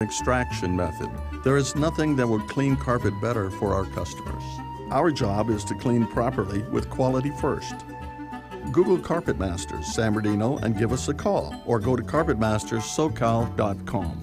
extraction method. There is nothing that would clean carpet better for our customers. Our job is to clean properly with quality first. Google Carpet Masters San Bernardino and give us a call, or go to carpetmasterssocal.com.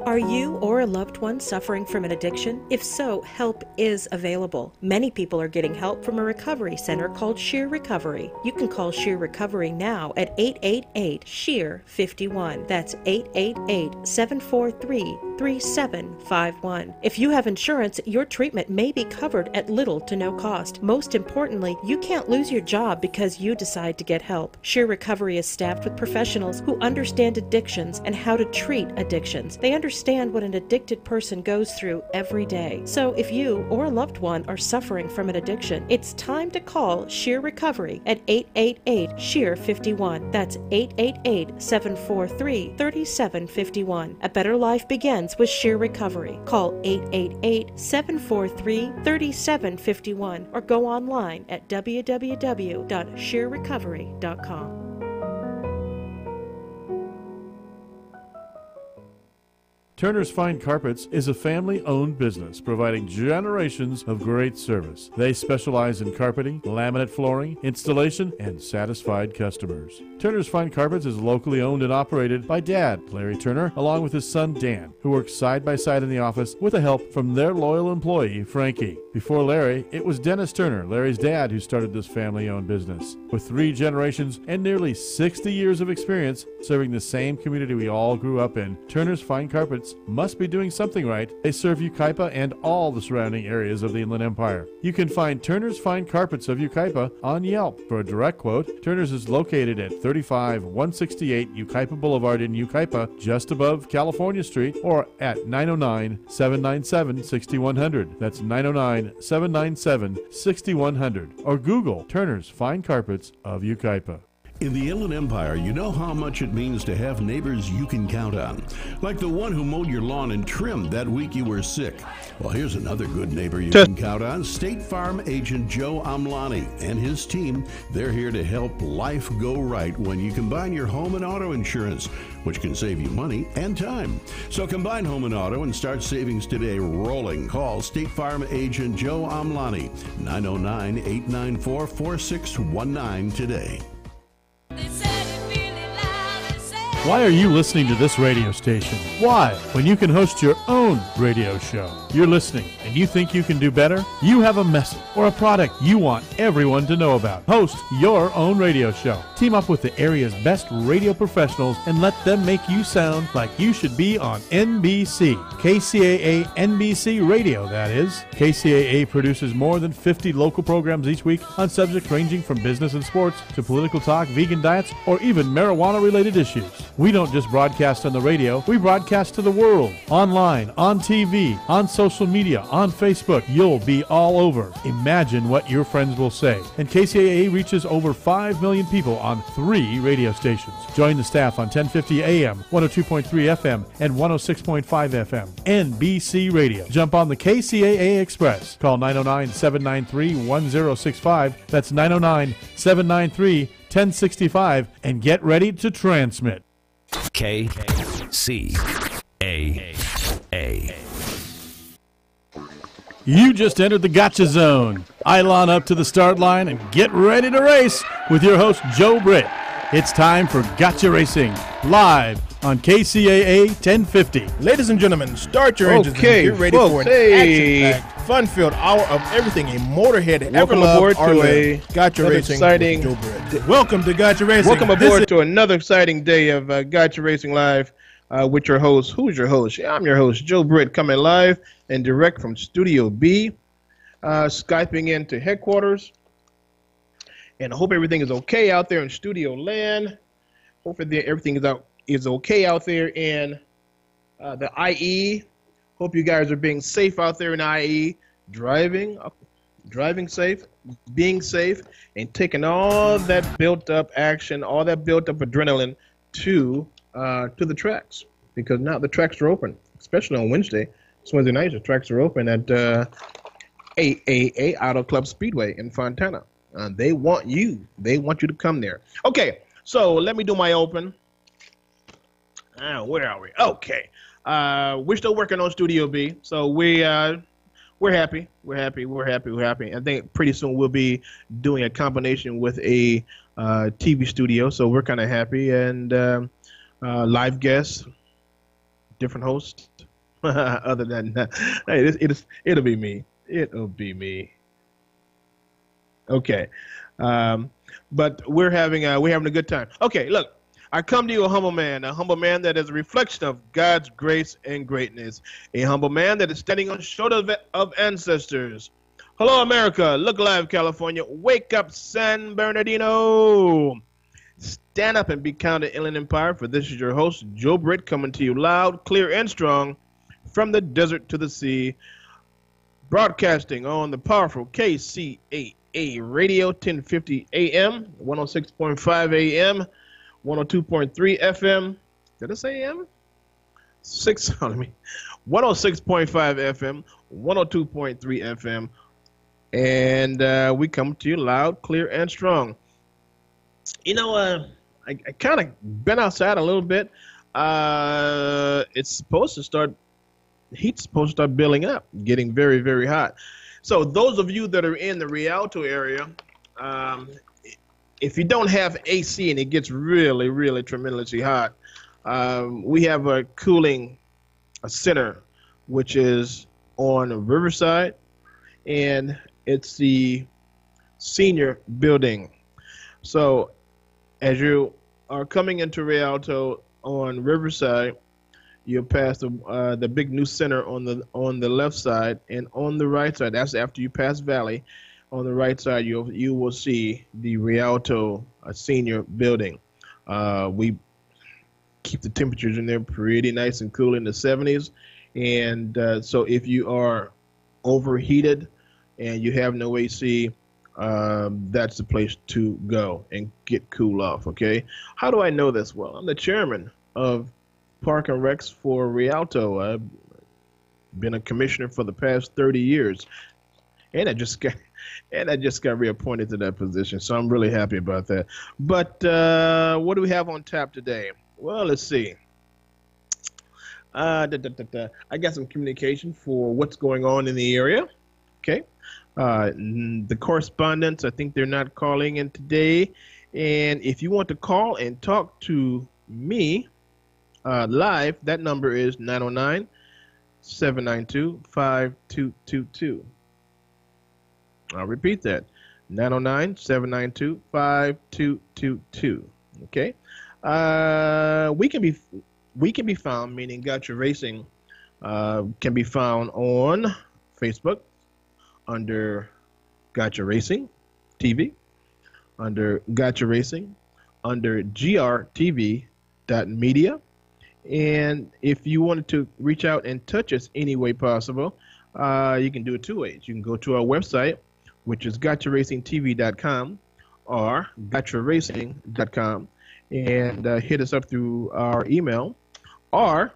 Are you or a loved one suffering from an addiction? If so, help is available. Many people are getting help from a recovery center called Sheer Recovery. You can call Sheer Recovery now at 888-SHEER-51. That's 888-743-3751. If you have insurance, your treatment may be covered at little to no cost. Most importantly, you can't lose your job because you decide to get help. Sheer Recovery is staffed with professionals who understand addictions and how to treat addictions. They understand what an addicted person goes through every day. So if you or a loved one are suffering from an addiction, it's time to call Sheer Recovery at 888-SHEER-51. That's 888-743-3751. A better life begins with Sheer Recovery. Call 888-743-3751 or go online at www.sheerrecovery.com. Turner's Fine Carpets is a family-owned business providing generations of great service. They specialize in carpeting, laminate flooring, installation, and satisfied customers. Turner's Fine Carpets is locally owned and operated by Dad, Larry Turner, along with his son, Dan, who works side by side in the office with the help from their loyal employee, Frankie. Before Larry, it was Dennis Turner, Larry's dad, who started this family-owned business. With 3 generations and nearly 60 years of experience serving the same community we all grew up in, Turner's Fine Carpets must be doing something right. They serve Yucaipa and all the surrounding areas of the Inland Empire. You can find Turner's Fine Carpets of Yucaipa on Yelp. For a direct quote, Turner's is located at 35168 Yucaipa Boulevard in Yucaipa, just above California Street, or at 909-797-6100. That's 909-797-6100. Or Google Turner's Fine Carpets of Yucaipa. In the Inland Empire, you know how much it means to have neighbors you can count on. Like the one who mowed your lawn and trimmed that week you were sick. Well, here's another good neighbor you can count on. State Farm agent Joe Amlani and his team. They're here to help life go right when you combine your home and auto insurance, which can save you money and time. So combine home and auto and start savings today rolling. Call State Farm agent Joe Amlani, 909-894-4619 today. Why are you listening to this radio station? Why? When you can host your own radio show. You're listening and you think you can do better? You have a message or a product you want everyone to know about. Host your own radio show. Team up with the area's best radio professionals and let them make you sound like you should be on NBC. KCAA NBC Radio, that is. KCAA produces more than 50 local programs each week on subjects ranging from business and sports to political talk, vegan diets, or even marijuana-related issues. We don't just broadcast on the radio, we broadcast to the world. Online, on TV, on social media, on Facebook. You'll be all over. Imagine what your friends will say. And KCAA reaches over 5 million people on 3 radio stations. Join the staff on 1050 AM, 102.3 FM, and 106.5 FM. NBC Radio. Jump on the KCAA Express. Call 909-793-1065. That's 909-793-1065 and get ready to transmit. KCAA. You just entered the Gotcha Zone. Eilon up to the start line and get ready to race with your host, Joe Britt. It's time for Gotcha Racing, live on KCAA 1050. Ladies and gentlemen, start your engines and get ready for an action-packed, fun-filled hour of everything a motorhead ever loved or lived. Gotcha Racing exciting with Joe Britt. Welcome to Gotcha Racing. Welcome aboard to another exciting day of Gotcha Racing Live with your host. Who's your host? Yeah, I'm your host, Joe Britt, coming live and direct from Studio B, Skyping into headquarters. And I hope everything is okay out there in studio land. Hope everything is okay out there in the IE. Hope you guys are being safe out there in IE, driving safe, being safe, and taking all that built-up action, all that built-up adrenaline to the tracks, because now the tracks are open, especially on Wednesday. It's Wednesday night. The tracks are open at AAA Auto Club Speedway in Fontana. They want you. They want you to come there. Okay, so let me do my open. Where are we? Okay. We're still working on Studio B, so we're happy. We're happy. I think pretty soon we'll be doing a combination with a TV studio, so we're kind of happy. And live guests, different hosts. Other than that, hey, it'll be me. It'll be me. Okay, but we're having a good time. Okay, look, I come to you a humble man that is a reflection of God's grace and greatness, a humble man that is standing on the shoulders of ancestors. Hello, America. Look alive, California. Wake up, San Bernardino. Stand up and be counted, Inland Empire. For this is your host, Joe Britt, coming to you loud, clear, and strong from the desert to the sea, broadcasting on the powerful KCAA Radio, 1050 AM, 106.5 AM, 102.3 FM. Did I say AM? 106.5 FM, 102.3 FM, and we come to you loud, clear, and strong. You know, I kind of been outside a little bit. It's supposed to start. Heat's supposed to start building up, getting very, very hot. So those of you that are in the Rialto area, if you don't have AC and it gets really, really tremendously hot, we have a cooling center, which is on Riverside, and it's the senior building. So as you are coming into Rialto on Riverside, you'll pass the big new center on the left side, and on the right side, that's after you pass Valley. On the right side, you will see the Rialto senior building. We keep the temperatures in there pretty nice and cool in the 70s, and so if you are overheated and you have no AC, that's the place to go and get cool off. Okay, how do I know this? Well, I'm the chairman of Park and Recs for Rialto. I've been a commissioner for the past 30 years, and I just got reappointed to that position, so I'm really happy about that. But what do we have on tap today? Well, let's see. I got some communication for what's going on in the area. Okay. The correspondents, I think they're not calling in today. And if you want to call and talk to me live, that number is 909-792-5222. I'll repeat that, 909-792-5222. Okay. We can be found, meaning Gotcha Racing can be found on Facebook under Gotcha Racing TV, under Gotcha Racing, under grtv.media. And if you wanted to reach out and touch us any way possible, you can do it two ways. You can go to our website, which is gotcharacingtv.com or gotcharacing.com, and hit us up through our email, or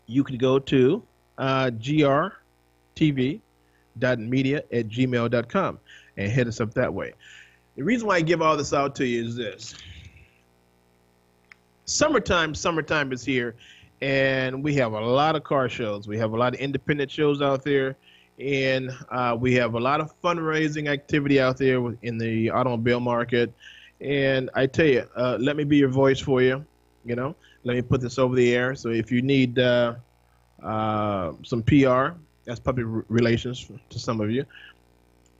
you could go to grtv.media@gmail.com and hit us up that way. The reason why I give all this out to you is this. Summertime is here, and we have a lot of car shows. We have a lot of independent shows out there, and we have a lot of fundraising activity out there in the automobile market. And I tell you, let me be your voice for you. You know, let me put this over the air. So if you need some PR, that's public relations to some of you,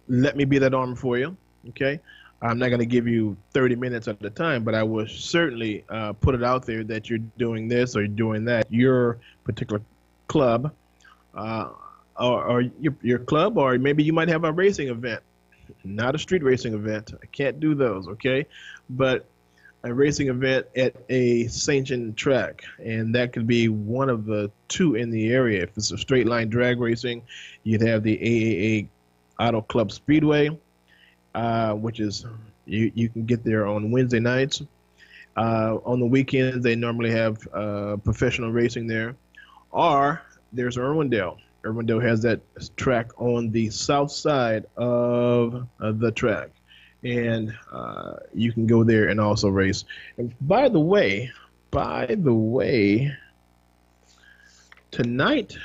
let me be that arm for you. Okay. I'm not going to give you 30 minutes at a time, but I will certainly put it out there that you're doing this or you're doing that. Your particular club, or your club, or maybe you might have a racing event, not a street racing event. I can't do those, okay? But a racing event at a sanctioned track, and that could be one of the two in the area. If it's a straight line drag racing, you'd have the AAA Auto Club Speedway, which is you can get there on Wednesday nights. On the weekends, they normally have professional racing there. Or there's Irwindale. Irwindale has that track on the south side of the track, and you can go there and also race. And by the way, tonight,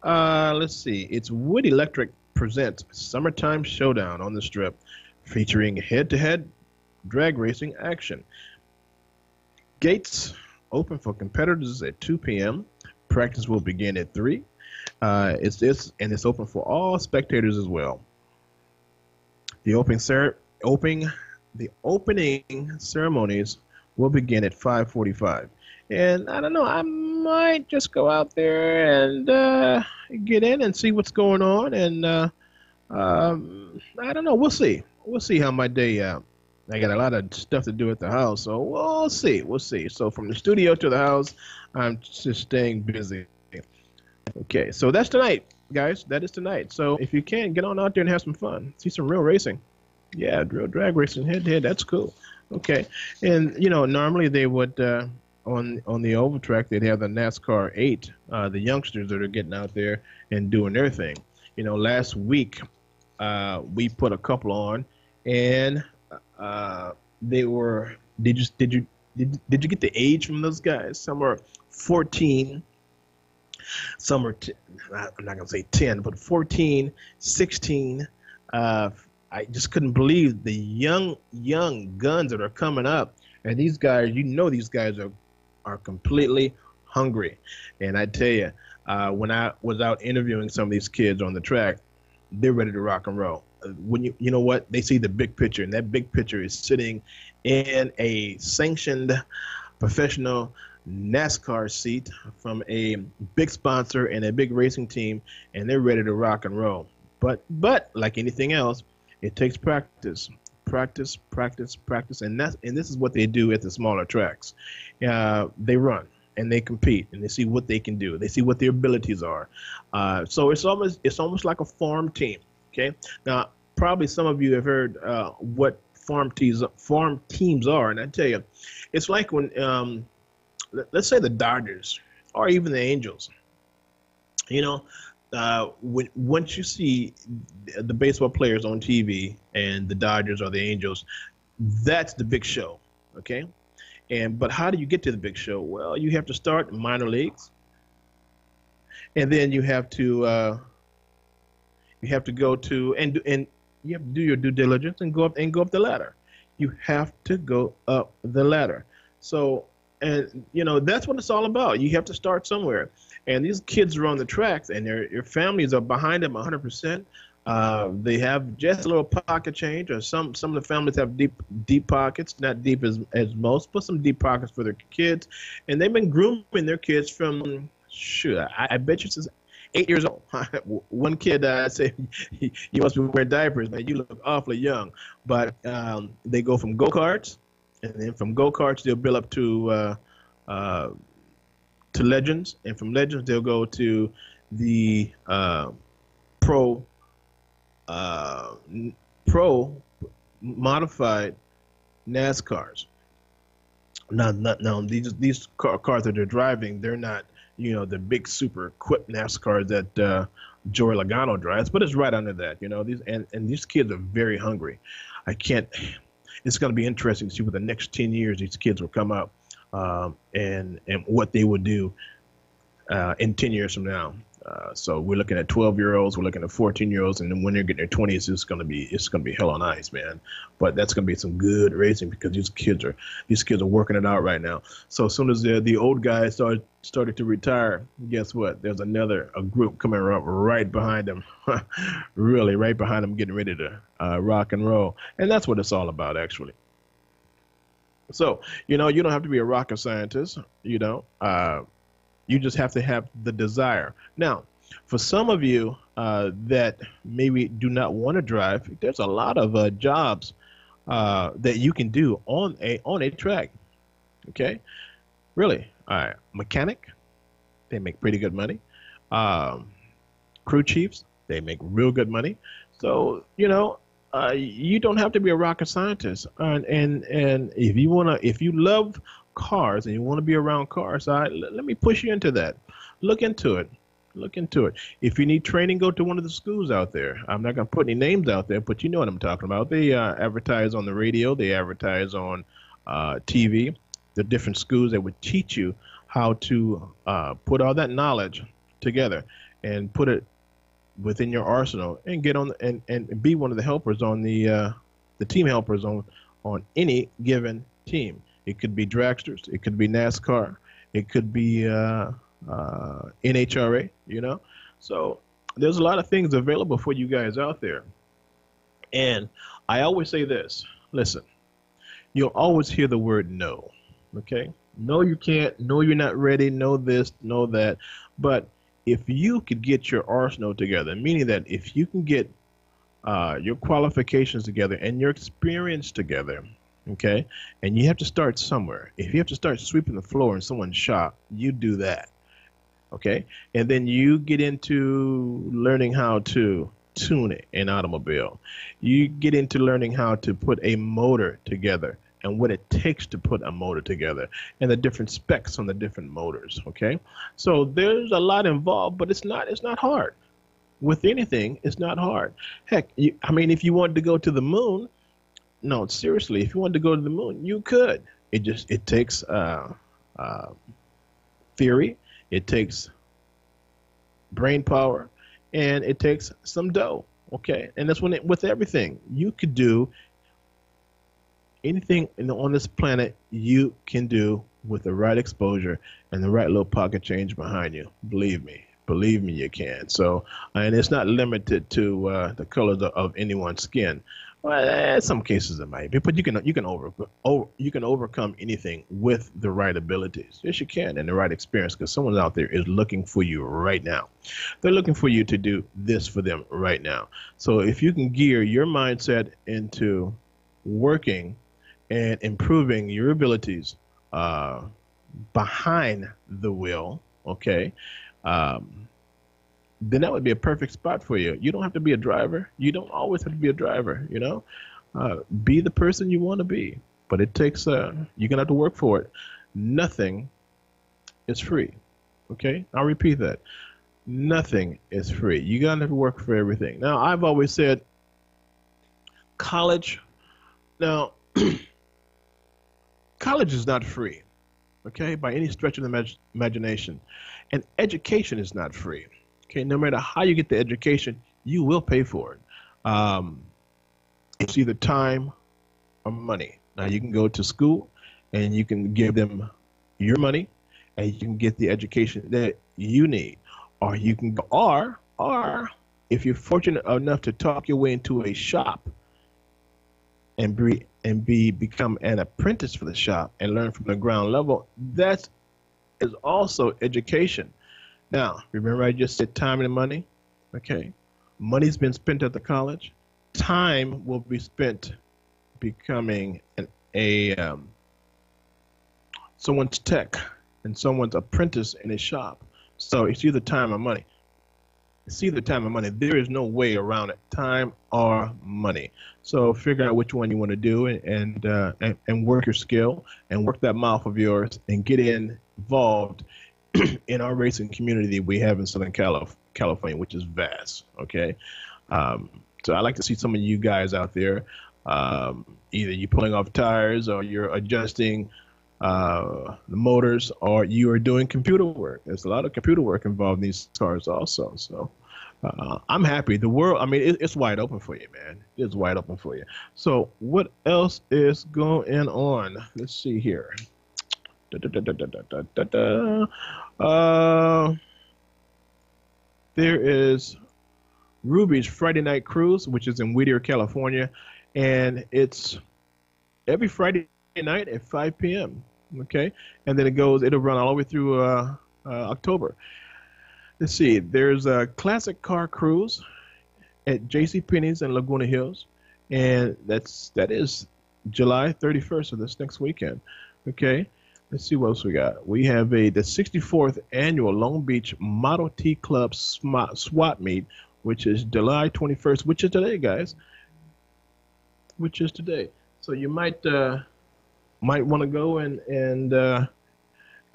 let's see, it's Wood Electric presents Summertime Showdown on the Strip, featuring head-to-head drag racing action. Gates open for competitors at 2 p.m. Practice will begin at 3. It's open for all spectators as well. The opening ceremonies will begin at 5:45. And I don't know, I might just go out there and get in and see what's going on. And I don't know, we'll see. We'll see how my day I got a lot of stuff to do at the house, so we'll see. So from the studio to the house, I'm just staying busy. Okay, so that's tonight, guys. That is tonight. So if you can, get on out there and have some fun. See some real racing. Yeah, real drag racing head-to-head. That's cool. Okay, and normally they would on the oval track they'd have the NASCAR 8, the youngsters that are getting out there and doing their thing. Last week we put a couple on, and they were. Did you get the age from those guys? Some are 14. Some are, I'm not going to say 10, but 14, 16. I just couldn't believe the young guns that are coming up. And these guys, these guys are completely hungry. And I tell you, when I was out interviewing some of these kids on the track, they're ready to rock and roll. When you know what, they see the big picture, and that big picture is sitting in a sanctioned professional NASCAR seat from a big sponsor and a big racing team, and they're ready to rock and roll. But like anything else, it takes practice, and this is what they do at the smaller tracks. They run and they compete, and they see what they can do. They see what their abilities are. So it's almost like a farm team. Okay. Now, probably some of you have heard what farm teams are, and I tell you, it's like when let's say the Dodgers or even the Angels. Once you see the baseball players on TV and the Dodgers or the Angels, that's the big show. Okay. But how do you get to the big show? Well, you have to start in minor leagues, and then you have to go to and you have to do your due diligence and go up the ladder. You have to go up the ladder. So, and that's what it's all about. You have to start somewhere. And these kids are on the tracks, and their families are behind them 100%. They have just a little pocket change, or some of the families have deep pockets, not deep as most, but some deep pockets for their kids. And they've been grooming their kids from, I bet you since 8 years old. One kid said, "You must be wearing diapers, man. You look awfully young." But they go from go-karts, and then from go-karts they'll build up to legends, and from legends they'll go to the pro modified NASCARs. Now these cars that they're driving, they're not the big super equipped NASCAR that Joey Logano drives, but it's right under that. These kids are very hungry. It's going to be interesting to see what the next 10 years these kids will come up and what they would do in 10 years from now. So we're looking at 12-year-olds, we're looking at 14-year-olds, and then when they're getting their 20s, it's gonna be hell on ice, man. But that's gonna be some good racing, because these kids are working it out right now. So as soon as the old guys started to retire, guess what? There's a group coming up right behind them, really right behind them, getting ready to rock and roll, and that's what it's all about, actually. So you don't have to be a rocket scientist, you just have to have the desire. Now, for some of you that maybe do not want to drive, there's a lot of jobs that you can do on a track. Okay, really. All right, mechanic, they make pretty good money. Crew chiefs, they make real good money. So you don't have to be a rocket scientist. And if you love cars and you want to be around cars, let me push you into that. Look into it. Look into it. If you need training, go to one of the schools out there. I'm not going to put any names out there, but you know what I'm talking about. They advertise on the radio. They advertise on TV. The different schools that would teach you how to put all that knowledge together and put it within your arsenal and get on and be one of the helpers on the team helpers on any given team. It could be dragsters. It could be NASCAR. It could be NHRA, you know. So there's a lot of things available for you guys out there. And I always say this, listen, you'll always hear the word no, okay? No, you can't. No, you're not ready. No this, no that. But if you could get your arsenal together, meaning that if you can get your qualifications together and your experience together, okay, and you have to start somewhere. If you have to start sweeping the floor in someone's shop, you do that, okay? And then you get into learning how to tune an automobile. You get into learning how to put a motor together and what it takes to put a motor together and the different specs on the different motors, okay? So there's a lot involved, but it's not hard. With anything, it's not hard. Heck, I mean, if you wanted to go to the moon, no, seriously, if you wanted to go to the moon, you could. It takes theory, it takes brain power, and it takes some dough, okay? And that's with everything. You could do anything on this planet you can do with the right exposure and the right little pocket change behind you. Believe me, you can. So, and it's not limited to the color of anyone's skin. Well, in some cases it might be, but you can overcome anything with the right abilities. Yes, you can, and the right experience, because someone out there is looking for you right now. They're looking for you to do this for them right now. So if you can gear your mindset into working and improving your abilities behind the wheel, okay, then that would be a perfect spot for you. You don't have to be a driver. You don't always have to be a driver, you know. Be the person you want to be. But it takes, you're going to have to work for it. Nothing is free, okay? I'll repeat that. Nothing is free. You're going to have to work for everything. Now, I've always said college, now, college is not free, okay, by any stretch of the imagination. And education is not free. Okay, no matter how you get the education, you will pay for it. It's either time or money. Now, you can go to school and you can give them your money and you can get the education that you need. Or you can go, or if you're fortunate enough to talk your way into a shop and become an apprentice for the shop and learn from the ground level, that is also education. Now, remember I just said time and money? Okay. Money's been spent at the college. Time will be spent becoming someone's tech and someone's apprentice in a shop. So it's either time or money. It's either time or money. There is no way around it. Time or money. So figure out which one you want to do and work your skill and work that mouth of yours and get involved in our racing community we have in Southern California, which is vast, okay? So I like to see some of you guys out there, either you're pulling off tires or you're adjusting the motors or you are doing computer work. There's a lot of computer work involved in these cars also. So I'm happy. The world, I mean, it's wide open for you, man. It's wide open for you. So what else is going on? Let's see here. There is Ruby's Friday Night Cruise, which is in Whittier, California, and it's every Friday night at 5 p.m. Okay, and then it'll run all the way through October. Let's see. There's a classic car cruise at JCPenney's in Laguna Hills, and that is July 31st, so this next weekend. Okay. Let's see what else we got. We have the 64th annual Long Beach Model T Club SWAT meet, which is July 21st, which is today, guys. Which is today. So you might want to go and go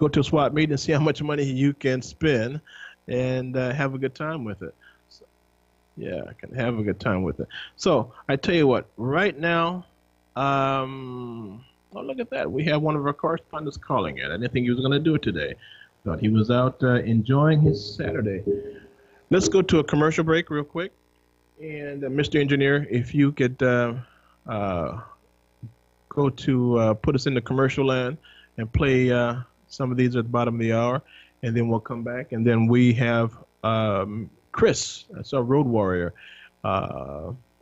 to a SWAT meet and see how much money you can spend and have a good time with it. So, yeah, I can have a good time with it. So I tell you what, right now, oh, look at that. We have one of our correspondents calling in. I didn't think he was going to do it today. Thought he was out enjoying his Saturday. Let's go to a commercial break real quick. And Mr. Engineer, if you could go to put us in the commercial land and play some of these at the bottom of the hour, and then we'll come back. And then we have Chris, that's our road warrior,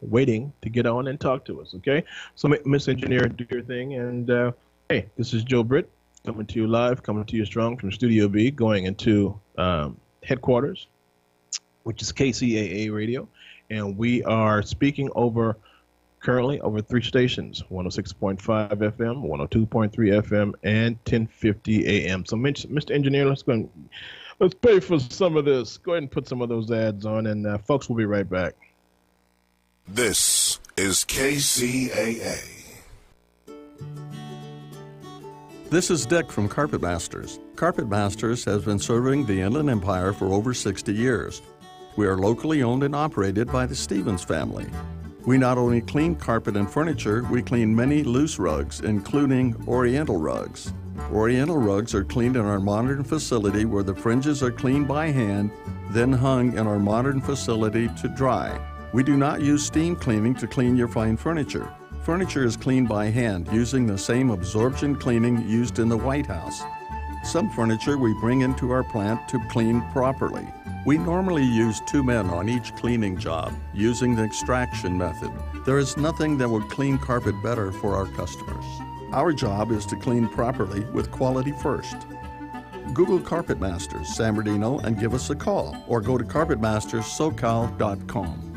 waiting to get on and talk to us, okay? So, Mr. Engineer, do your thing. And, hey, this is Joe Britt coming to you live, coming to you strong from Studio B, going into headquarters, which is KCAA Radio. And we are speaking currently over 3 stations, 106.5 FM, 102.3 FM, and 1050 AM. So, Mr. Engineer, let's pay for some of this. Go ahead and put some of those ads on, and folks, we'll be right back. This is KCAA. This is Dick from Carpet Masters. Carpet Masters has been serving the Inland Empire for over 60 years. We are locally owned and operated by the Stevens family. We not only clean carpet and furniture, we clean many loose rugs, including Oriental rugs. Oriental rugs are cleaned in our modern facility where the fringes are cleaned by hand, then hung in our modern facility to dry. We do not use steam cleaning to clean your fine furniture. Furniture is cleaned by hand using the same absorption cleaning used in the White House. Some furniture we bring into our plant to clean properly. We normally use 2 men on each cleaning job using the extraction method. There is nothing that will clean carpet better for our customers. Our job is to clean properly with quality first. Google Carpet Masters San Bernardino and give us a call, or go to carpetmasterssocal.com.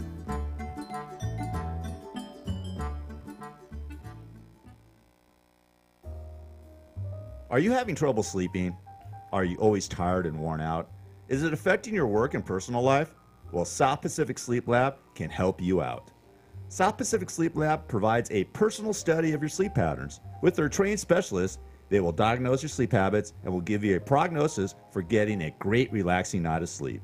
Are you having trouble sleeping? Are you always tired and worn out? Is it affecting your work and personal life? Well, South Pacific Sleep Lab can help you out. South Pacific Sleep Lab provides a personal study of your sleep patterns. With their trained specialists, they will diagnose your sleep habits and will give you a prognosis for getting a great relaxing night of sleep.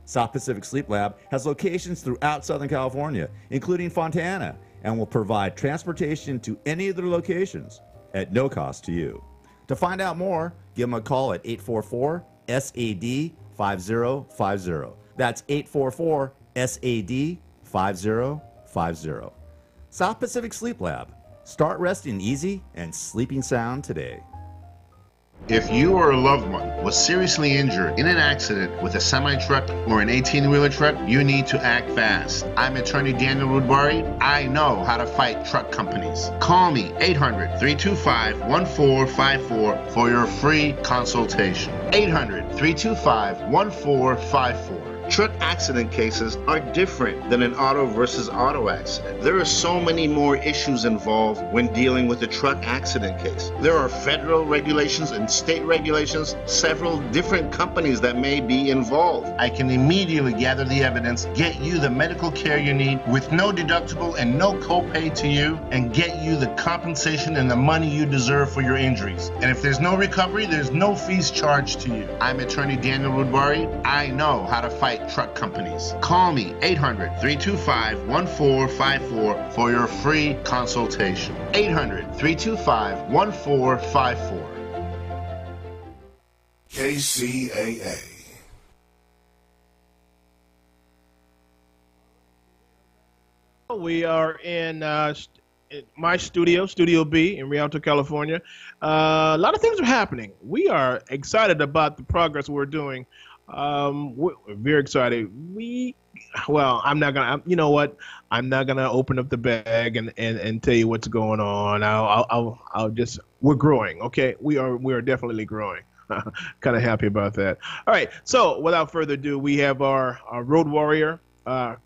South Pacific Sleep Lab has locations throughout Southern California, including Fontana, and will provide transportation to any of their locations at no cost to you. To find out more, give them a call at 844-SAD-5050. That's 844-SAD-5050. South Pacific Sleep Lab. Start resting easy and sleeping sound today. If you or a loved one was seriously injured in an accident with a semi-truck or an 18-wheeler truck, you need to act fast. I'm attorney Daniel Rudbari. I know how to fight truck companies. Call me 800-325-1454 for your free consultation. 800-325-1454. Truck accident cases are different than an auto versus auto accident. There are so many more issues involved when dealing with a truck accident case. There are federal regulations and state regulations, several different companies that may be involved. I can immediately gather the evidence, get you the medical care you need with no deductible and no copay to you, and get you the compensation and the money you deserve for your injuries. And if there's no recovery, there's no fees charged to you. I'm attorney Daniel Rudbari. I know how to fight truck companies. Call me 800-325-1454 for your free consultation. 800-325-1454. KCAA. We are in my studio, Studio B in Rialto, California. A lot of things are happening. We are excited about the progress we're doing. We're very excited. I'm not gonna. You know what? I'm not gonna open up the bag and tell you what's going on. I'll just. We're growing. Okay, we are definitely growing. Kind of happy about that. All right. So without further ado, we have our road warrior,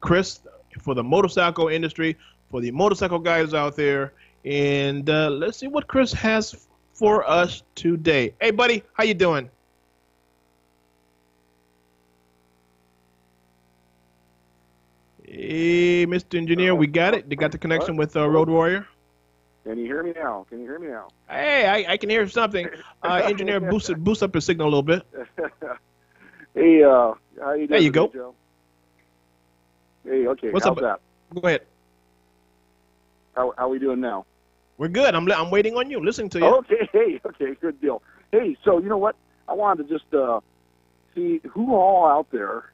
Chris, for the motorcycle industry, for the motorcycle guys out there, and let's see what Chris has for us today. Hey, buddy, how you doing? Hey, Mr. Engineer, we got it. They got the connection with Road Warrior. Can you hear me now? Hey, I can hear something. Engineer, boost up your signal a little bit. Hey, how you doing? There you go. Joe? Hey, okay. What's how's up? that? Go ahead. How are we doing now? We're good. I'm waiting on you. Listening to you. Okay. Hey. Okay. Good deal. Hey. So you know what? I wanted to just see who all out there.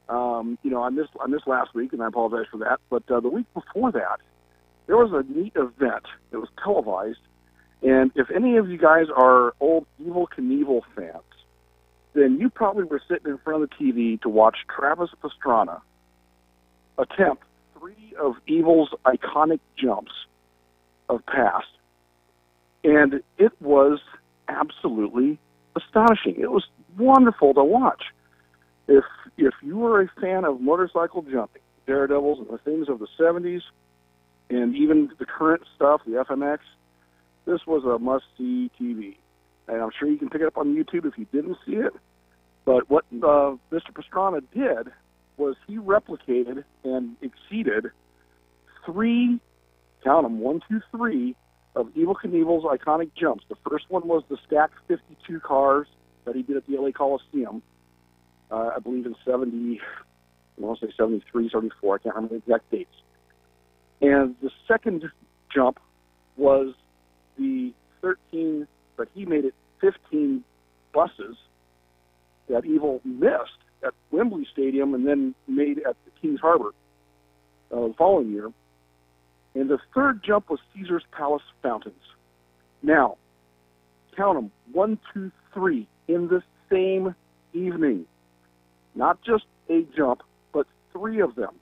I missed last week, and I apologize for that. But the week before that, there was a neat event that was televised. And if any of you guys are old Evel Knievel fans, then you probably were sitting in front of the TV to watch Travis Pastrana attempt 3 of Evel's iconic jumps of past. And it was absolutely astonishing. It was wonderful to watch. If you were a fan of motorcycle jumping, Daredevils and the things of the 70s, and even the current stuff, the FMX, this was a must-see TV. And I'm sure you can pick it up on YouTube if you didn't see it. But what Mr. Pastrana did was he replicated and exceeded 3, count them, 1, 2, 3, of Evel Knievel's iconic jumps. The first one was the stacked 52 cars that he did at the LA Coliseum, I believe in 70, I want to say 73, 74, I can't remember the exact dates. And the second jump was the 13, but he made it 15 buses that Evel missed at Wembley Stadium and then made at the Kings Harbor the following year. And the third jump was Caesar's Palace fountains. Now, count them, 1, 2, 3, in the same evening. Not just a jump, but 3 of them.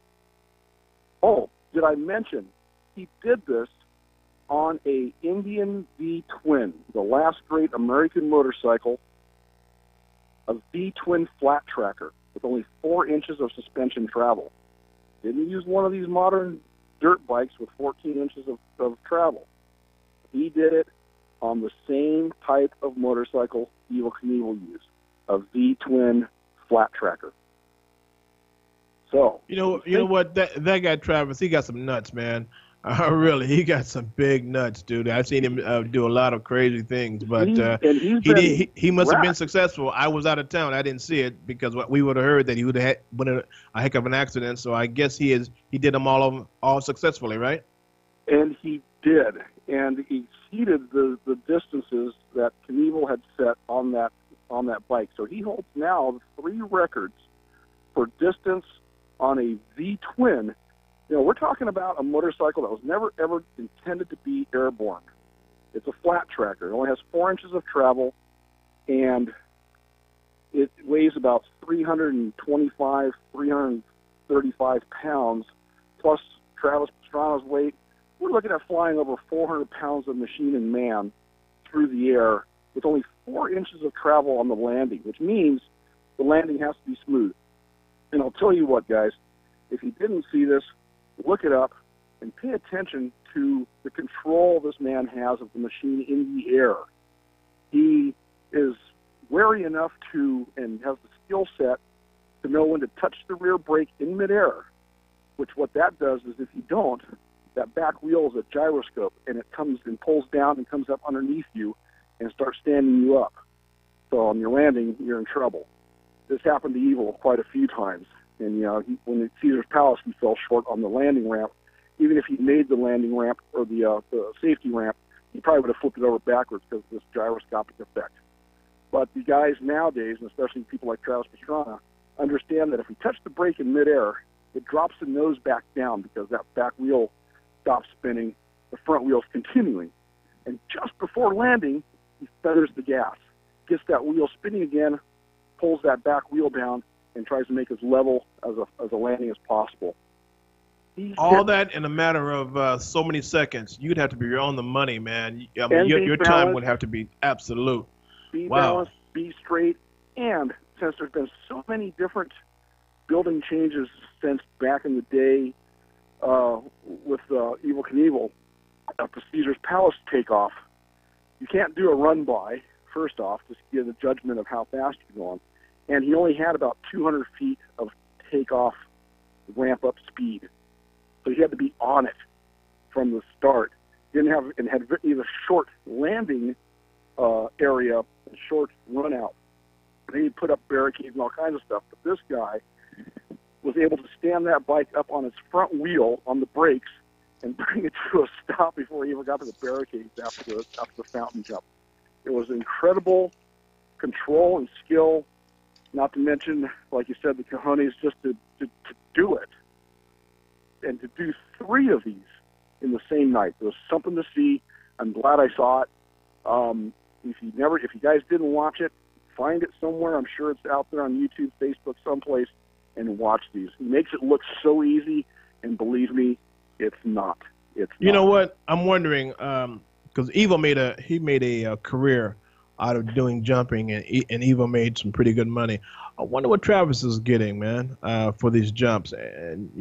Oh, did I mention he did this on a Indian V-twin, the last great American motorcycle, a V-twin flat tracker with only 4 inches of suspension travel. Didn't use one of these modern dirt bikes with 14 inches of travel. He did it on the same type of motorcycle Evel Knievel used, a V-twin flat tracker. So you know what, that guy Travis, he got some nuts, man. Really, he got some big nuts, dude. I've seen him do a lot of crazy things, but he must have been successful. I was out of town, I didn't see it because we would have heard that he would have been in a heck of an accident. So I guess he did them all successfully, right? And he did, and he exceeded the distances that Knievel had set on that bike. So he holds now 3 records for distance on a V-twin. We're talking about a motorcycle that was never, ever intended to be airborne. It's a flat tracker. It only has 4 inches of travel, and it weighs about 325, 335 pounds, plus Travis Pastrana's weight. We're looking at flying over 400 pounds of machine and man through the air with only 4 inches of travel on the landing, which means the landing has to be smooth. And I'll tell you what, guys, if you didn't see this, look it up and pay attention to the control this man has of the machine in the air. He is wary enough to and has the skill set to know when to touch the rear brake in midair, which what that does is if you don't, that back wheel is a gyroscope, and it comes and pulls down and comes up underneath you and starts standing you up. So on your landing, you're in trouble. This happened to Evel quite a few times. And, when at Caesar's Palace, he fell short on the landing ramp. Even if he made the landing ramp or the safety ramp, he probably would have flipped it over backwards because of this gyroscopic effect. But the guys nowadays, and especially people like Travis Pastrana, understand that if we touch the brake in midair, it drops the nose back down because that back wheel stops spinning, the front wheel's continuing. And just before landing, he feathers the gas, gets that wheel spinning again, pulls that back wheel down, and tries to make as level as a landing as possible. All that in a matter of so many seconds. You'd have to be on the money, man. I mean, your time would have to be absolute. Be balanced, be straight, and since there's been so many different building changes since back in the day with Evel Knievel at the Caesar's Palace takeoff, you can't do a run-by, first off, to get a judgment of how fast you're going. And he only had about 200 feet of takeoff ramp-up speed. So he had to be on it from the start. He had a short landing area, a short run-out. They put up barricades and all kinds of stuff. But this guy was able to stand that bike up on its front wheel on the brakes and bring it to a stop before he even got to the barricades after the fountain jump. It was incredible control and skill, not to mention, like you said, the cojones just to do it. And to do 3 of these in the same night. There was something to see. I'm glad I saw it. If you guys didn't watch it, find it somewhere. I'm sure it's out there on YouTube, Facebook, someplace, and watch these. He makes it look so easy, and believe me, it's not. You know what? I'm wondering, because Evo made a career out of doing jumping, and Evo made some pretty good money. I wonder what Travis is getting, man, for these jumps, and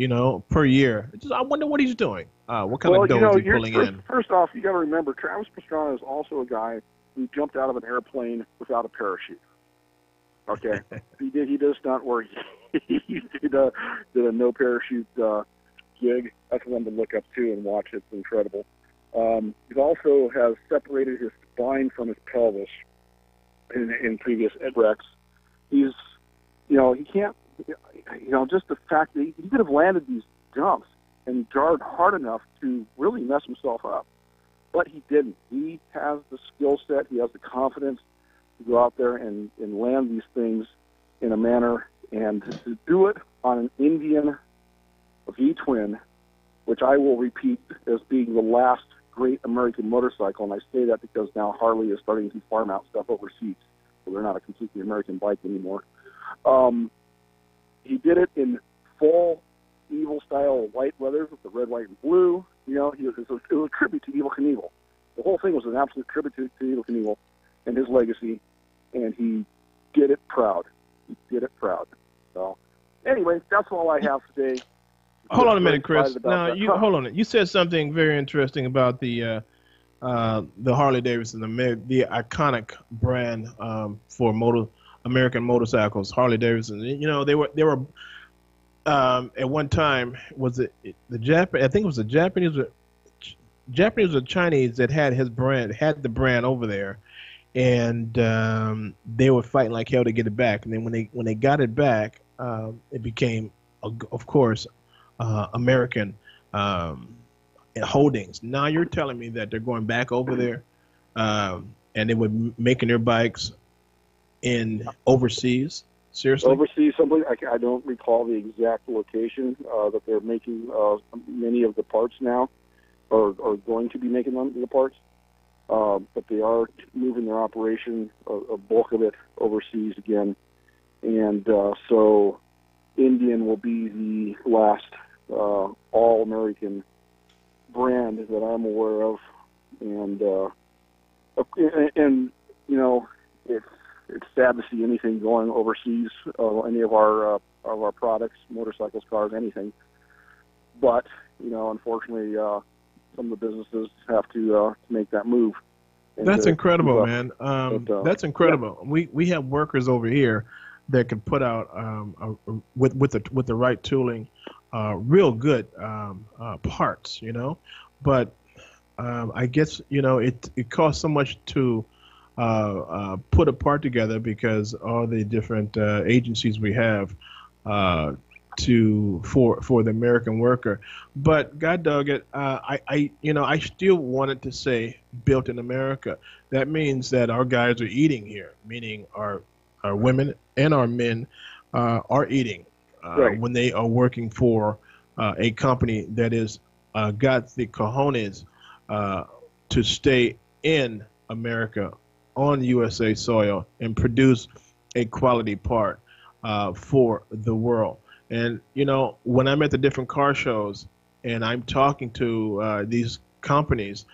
per year. I wonder what he's doing. What kind of dough is he pulling in? First off, you got to remember, Travis Pastrana is also a guy who jumped out of an airplane without a parachute. Okay, he did a stunt where he did a no parachute gig. That's one to look up too and watch. It's incredible. He also has separated his spine from his pelvis in previous wrecks. He can't, just the fact that he could have landed these jumps and jarred hard enough to really mess himself up. But he didn't. He has the skill set. He has the confidence to go out there and land these things in a manner, and to do it on an Indian V-twin, which I will repeat as being the last great American motorcycle, and I say that because now Harley is starting to farm out stuff overseas, so they're not a completely American bike anymore. He did it in full Evil style white leathers with the red, white, and blue. It was a tribute to Evel Knievel. The whole thing was an absolute tribute to Evel Knievel and his legacy, and he did it proud. So, anyway, that's all I have today. Hold on a minute, Chris. Now, hold on. You said something very interesting about the Harley Davidson, the iconic brand for American motorcycles. Harley Davidson. They were at one time, was it the Japan? I think it was the Japanese or Chinese that had the brand over there, and they were fighting like hell to get it back. And then when they got it back, it became, of course, American holdings. Now you're telling me that they're going back over there, and they were making their bikes in overseas. Seriously? Overseas, someplace. I don't recall the exact location that they're making many of the parts now, or going to be making the parts. But they are moving their operation, a bulk of it, overseas again. And so Indian will be the last all-American brand that I'm aware of. And it's sad to see anything going overseas, any of our products, motorcycles, cars, anything. But unfortunately, some of the businesses have to make that move. That's incredible, man. That's incredible. Yeah. We have workers over here that can put out with the right tooling, real good parts, But I guess it costs so much to put a part together because all the different agencies we have for the American worker. But God dog it, I still wanted to say built in America. That means that our guys are eating here, meaning our women and our men are eating right. when they are working for a company that is got the cojones to stay in America on USA soil and produce a quality part for the world. And, when I'm at the different car shows and I'm talking to these companies,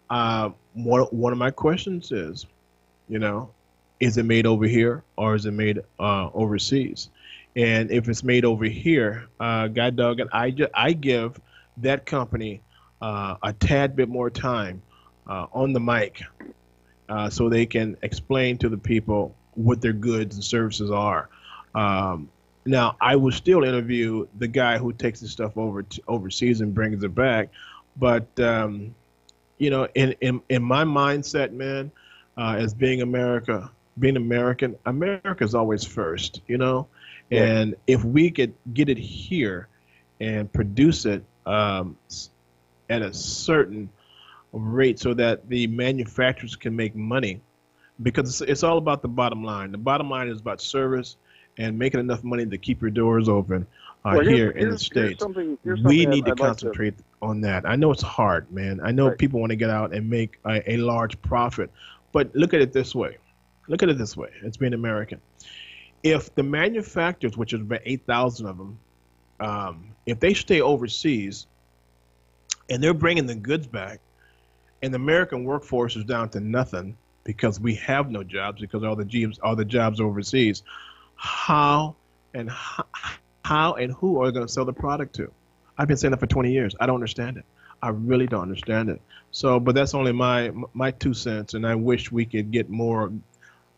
one of my questions is, is it made over here or is it made overseas? And if it's made over here, God dog it, I give that company a tad bit more time on the mic so they can explain to the people what their goods and services are. Now, I will still interview the guy who takes the stuff overseas and brings it back. But, in my mindset, man, as being America, being American, America's always first, you know? And if we could get it here and produce it at a certain rate so that the manufacturers can make money, because it's all about the bottom line. The bottom line is about service and making enough money to keep your doors open here in the States. We need to concentrate on that. I know it's hard, man. I know people want to get out and make a large profit, but look at it this way. Look at it this way. It's being American. If the manufacturers, which is about 8,000 of them, if they stay overseas and they're bringing the goods back, and the American workforce is down to nothing because we have no jobs because all the jobs are overseas, how and who are going to sell the product to? I've been saying that for 20 years. I don't understand it. I really don't understand it. So, but that's only my 2 cents, and I wish we could get more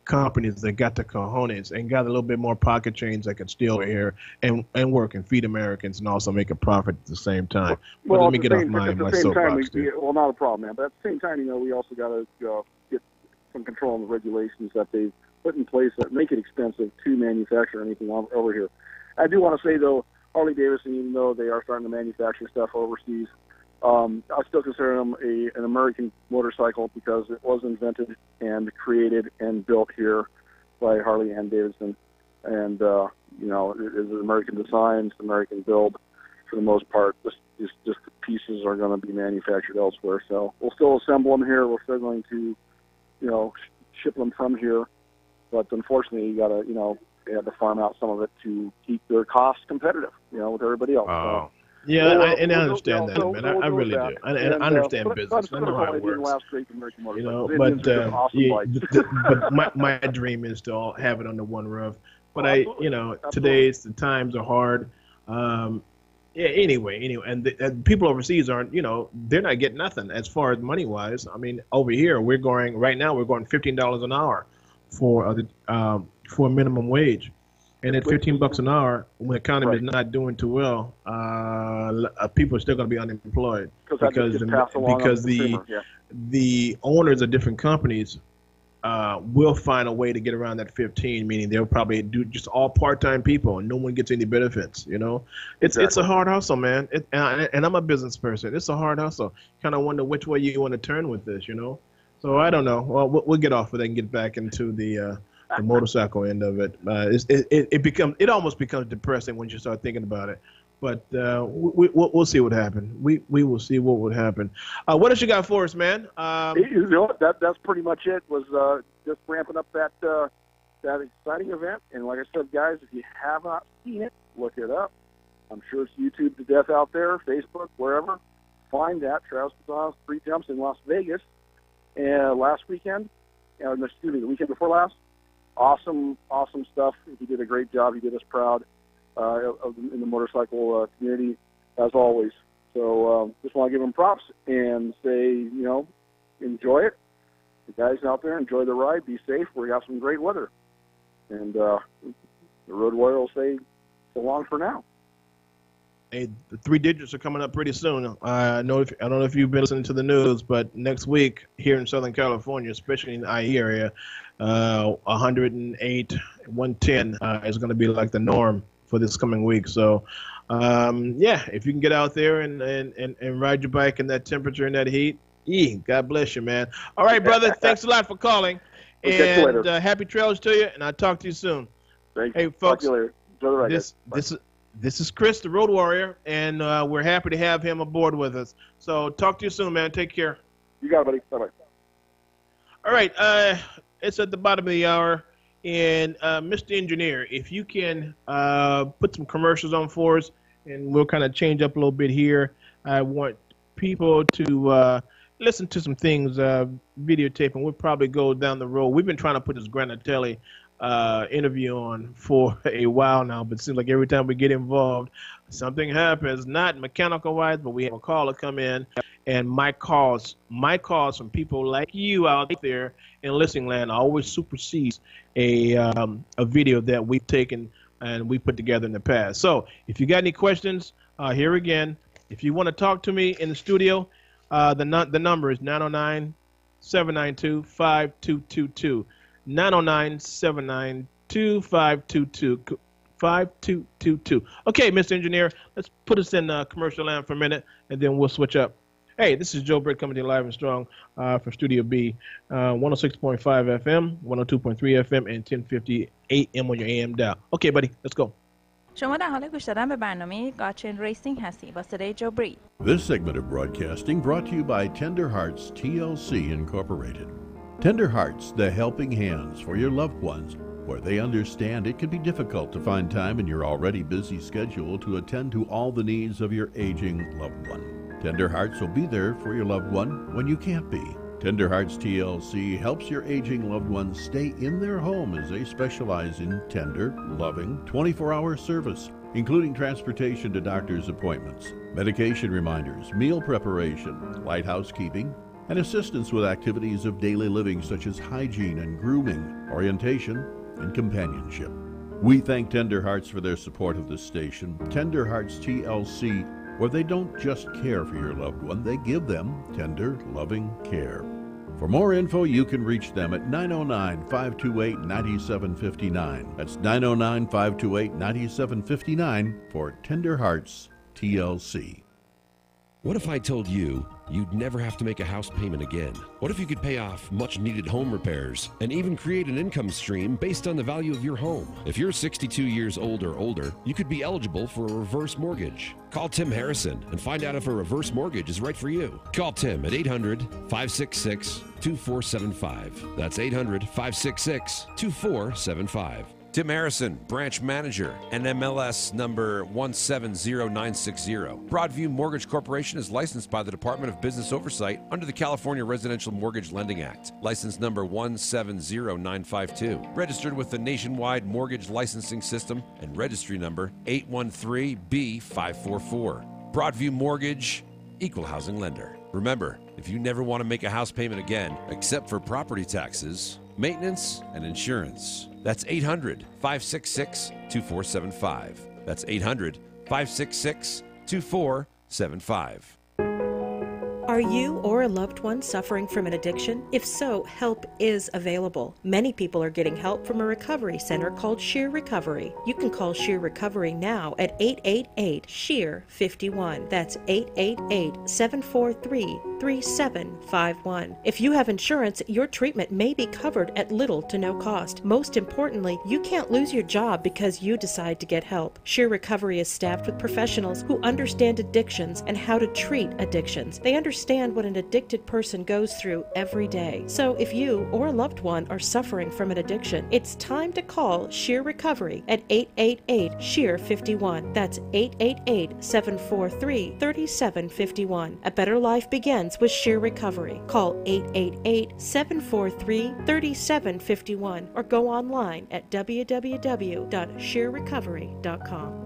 companies that got the cojones and got a little bit more pocket change that could steal here and work and feed Americans and also make a profit at the same time. But let me get off my soapbox. Well, not a problem, man. But at the same time, we also got to get some control on the regulations that they put in place that make it expensive to manufacture anything over here. I do want to say, though, Harley Davidson, even though they are starting to manufacture stuff overseas, I still consider them an American motorcycle because it was invented and created and built here by Harley and Davidson. And, it is an American design, it's American build for the most part. Just the pieces are going to be manufactured elsewhere. So we'll still assemble them here. We're still going to, ship them from here. But unfortunately, you got to, they had to farm out some of it to keep their costs competitive, with everybody else. Oh. Yeah, I understand that, man. I really do. I understand business. I know how it works. But my dream is to all have it under one roof. But today's the times are hard. Anyway, and people overseas aren't, they're not getting nothing as far as money wise. I mean, over here we're going $15 an hour for a minimum wage. And at $15 an hour, when the economy is not doing too well, people are still going to be unemployed because the owners of different companies will find a way to get around that 15, meaning they'll probably do just all part-time people and no one gets any benefits. It's a hard hustle, man. And I'm a business person. It's a hard hustle. Kind of wonder which way you want to turn with this, So I don't know. Well, we'll get off of that and get back into the motorcycle end of it. It almost becomes depressing when you start thinking about it. But we'll see what happens. We will see what would happen. What else you got for us, man? That's pretty much it. Was just ramping up that exciting event. And like I said, guys, if you have not seen it, look it up. I'm sure it's YouTube to death out there, Facebook, wherever. Find that Travis Gonzalez 3 Jumps in Las Vegas last weekend. The weekend before last. Awesome stuff. He did a great job. He did us proud in the motorcycle community, as always. So just want to give him props and say, enjoy it. The guys out there, enjoy the ride. Be safe. We got some great weather. And the Road Warrior will say so long for now. Hey, the 3 digits are coming up pretty soon. I don't know if you've been listening to the news, but next week here in Southern California, especially in the IE area, 108, 110 is going to be like the norm for this coming week. So, if you can get out there and ride your bike in that temperature and that heat, God bless you, man. All right, brother. Thanks a lot for calling. And happy trails to you, and I'll talk to you soon. Thanks. Hey, folks, enjoy the ride, this is Chris, the Road Warrior, and we're happy to have him aboard with us. So talk to you soon, man. Take care. You got it, buddy. Bye-bye. All right. It's at the bottom of the hour. And Mr. Engineer, if you can put some commercials on for us, and we'll kind of change up a little bit here. I want people to listen to some things, videotape, and we'll probably go down the road. We've been trying to put this Granatelli interview on for a while now, but it seems like every time we get involved, something happens, not mechanical wise, but we have a caller come in, and my calls from people like you out there in listening land always supersedes a video that we've taken and we put together in the past. So if you got any questions, here again, if you want to talk to me in the studio, the number is 909-792-5222. 909-792-5222. 5222. Okay, Mr. Engineer, let's put us in commercial land for a minute, and then we'll switch up. Hey, this is Joe Britt coming to you live and strong from Studio B, 106.5 FM, 102.3 FM, and 1050 AM on your AM dial. Okay, buddy, let's go. شما در حال گوش دادن به برنامه گاچن ریسینگ هستی با صدای جو بریت. This segment of broadcasting brought to you by Tender Hearts TLC Incorporated. Tender Hearts, the helping hands for your loved ones, where they understand it can be difficult to find time in your already busy schedule to attend to all the needs of your aging loved one. Tender Hearts will be there for your loved one when you can't be. Tender Hearts TLC helps your aging loved ones stay in their home as they specialize in tender, loving, 24-hour service, including transportation to doctor's appointments, medication reminders, meal preparation, light housekeeping, and assistance with activities of daily living such as hygiene and grooming, orientation, and companionship. We thank Tender Hearts for their support of this station. Tender Hearts TLC, where they don't just care for your loved one, they give them tender, loving care. For more info, you can reach them at 909-528-9759. That's 909-528-9759 for Tender Hearts TLC. What if I told you you'd never have to make a house payment again? What if you could pay off much-needed home repairs and even create an income stream based on the value of your home? If you're 62 years old or older, you could be eligible for a reverse mortgage. Call Tim Harrison and find out if a reverse mortgage is right for you. Call Tim at 800-566-2475. That's 800-566-2475. Tim Harrison, branch manager, NMLS number 170960. Broadview Mortgage Corporation is licensed by the Department of Business Oversight under the California Residential Mortgage Lending Act. License number 170952. Registered with the Nationwide Mortgage Licensing System and registry number 813B544. Broadview Mortgage, equal housing lender. Remember, if you never want to make a house payment again, except for property taxes, maintenance, and insurance, that's 800-566-2475. That's 800-566-2475. Are you or a loved one suffering from an addiction? If so, help is available. Many people are getting help from a recovery center called Sheer Recovery. You can call Sheer Recovery now at 888-SHEER-51. That's 888-743-3751. If you have insurance, your treatment may be covered at little to no cost. Most importantly, you can't lose your job because you decide to get help. Sheer Recovery is staffed with professionals who understand addictions and how to treat addictions. They understand what an addicted person goes through every day. So if you or a loved one are suffering from an addiction, it's time to call Sheer Recovery at 888-SHEER-51. That's 888-743-3751. A better life begins with Sheer Recovery. Call 888-743-3751 or go online at www.sheerrecovery.com.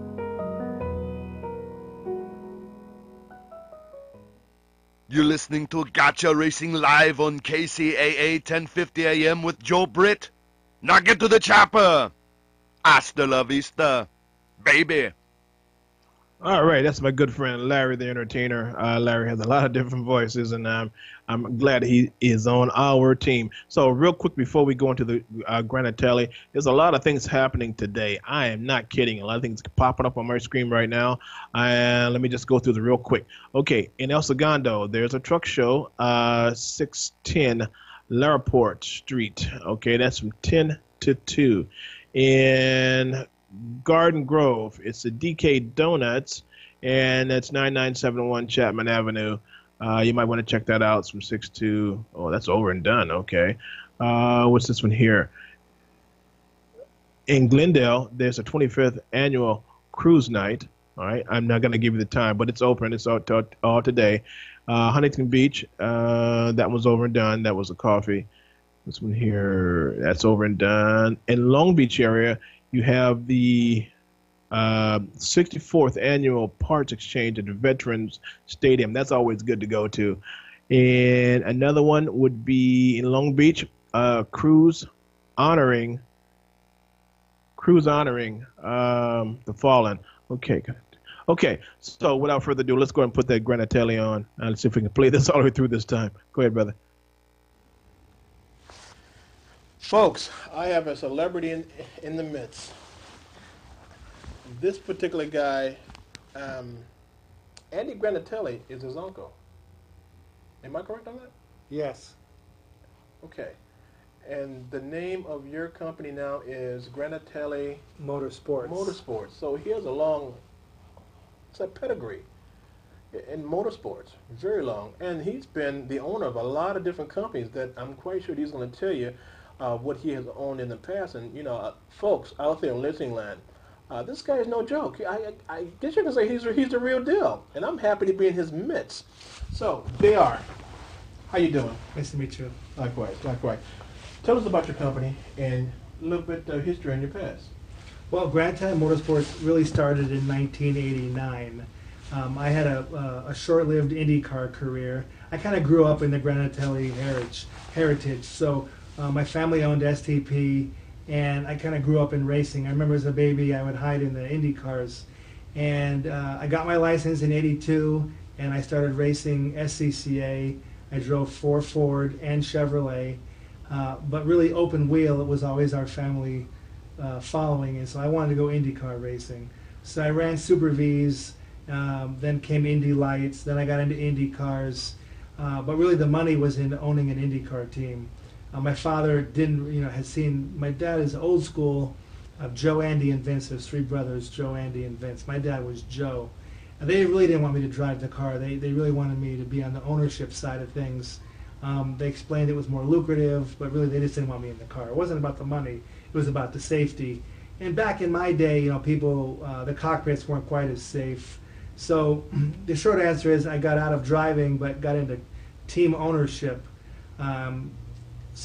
You're listening to Gotcha Racing live on KCAA 1050 AM with Joe Britt. Now get to the chopper. Hasta la vista, baby. All right, that's my good friend Larry the Entertainer. Larry has a lot of different voices, and I'm glad he is on our team. So real quick before we go into the Granatelli, there's a lot of things happening today. I am not kidding. A lot of things popping up on my screen right now. Let me just go through the real quick. Okay, in El Segundo, there's a truck show, 610 Laroport Street. Okay, that's from 10 to 2. In Garden Grove, it's the DK Donuts, and that's 9971 Chapman Avenue. You might want to check that out. It's from 6 to, oh, that's over and done. Okay. What's this one here? In Glendale, there's a 25th annual cruise night. All right. I'm not going to give you the time, but it's open. It's all today. Huntington Beach, that was over and done. That was a coffee. This one here, that's over and done. In Long Beach area, you have the 64th annual parts exchange at the Veterans Stadium. That's always good to go to. And another one would be in Long Beach, cruise honoring the fallen. Okay, good. Okay, so without further ado, let's go ahead and put that Granatelli on. Let's see if we can play this all the way through this time. Go ahead, brother. Folks, I have a celebrity in the midst. This particular guy, Andy Granatelli, is his uncle. Am I correct on that? Yes. Okay. And the name of your company now is Granatelli Motorsports. Motorsports. So he has it's a pedigree in motorsports, very long. And he's been the owner of a lot of different companies that I'm quite sure he's going to tell you what he has owned in the past. And, folks out there in listening land, this guy is no joke. I guess you can say he's the real deal. And I'm happy to be in his midst. So, JR, how you doing? Nice to meet you. Likewise. Tell us about your company and a little bit of history in your past. Well, Granatelli Motorsports really started in 1989. I had a short-lived IndyCar career. I kind of grew up in the Granatelli heritage. So my family owned STP, and I kind of grew up in racing. I remember as a baby I would hide in the Indy cars. And I got my license in '82, and I started racing SCCA. I drove 4 Ford and Chevrolet. But really open wheel, it was always our family following, and so I wanted to go IndyCar racing. So I ran Super Vs, then came Indy Lights, then I got into Indy cars. But really the money was in owning an IndyCar team. My father my dad is old school, Joe, Andy, and Vince. There's 3 brothers, Joe, Andy, and Vince. My dad was Joe. And they really didn't want me to drive the car. They really wanted me to be on the ownership side of things. They explained it was more lucrative, but really they just didn't want me in the car. It wasn't about the money. It was about the safety. And back in my day, the cockpits weren't quite as safe. So the short answer is I got out of driving, but got into team ownership.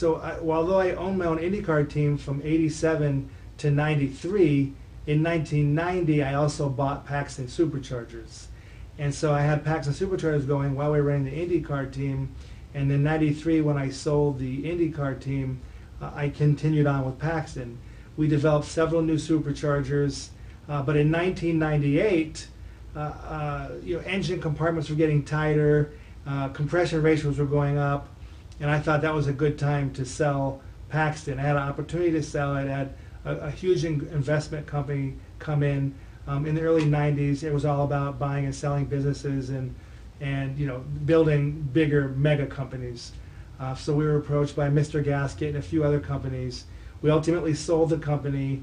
Although I owned my own IndyCar team from '87 to '93, in 1990 I also bought Paxton Superchargers. And so I had Paxton Superchargers going while we were running the IndyCar team. And in '93, when I sold the IndyCar team, I continued on with Paxton. We developed several new superchargers, but in 1998, engine compartments were getting tighter, compression ratios were going up, and I thought that was a good time to sell Paxton. I had an opportunity to sell it. I had a huge investment company come in. In the early '90s, it was all about buying and selling businesses and building bigger mega companies. So we were approached by Mr. Gasket and a few other companies. We ultimately sold the company,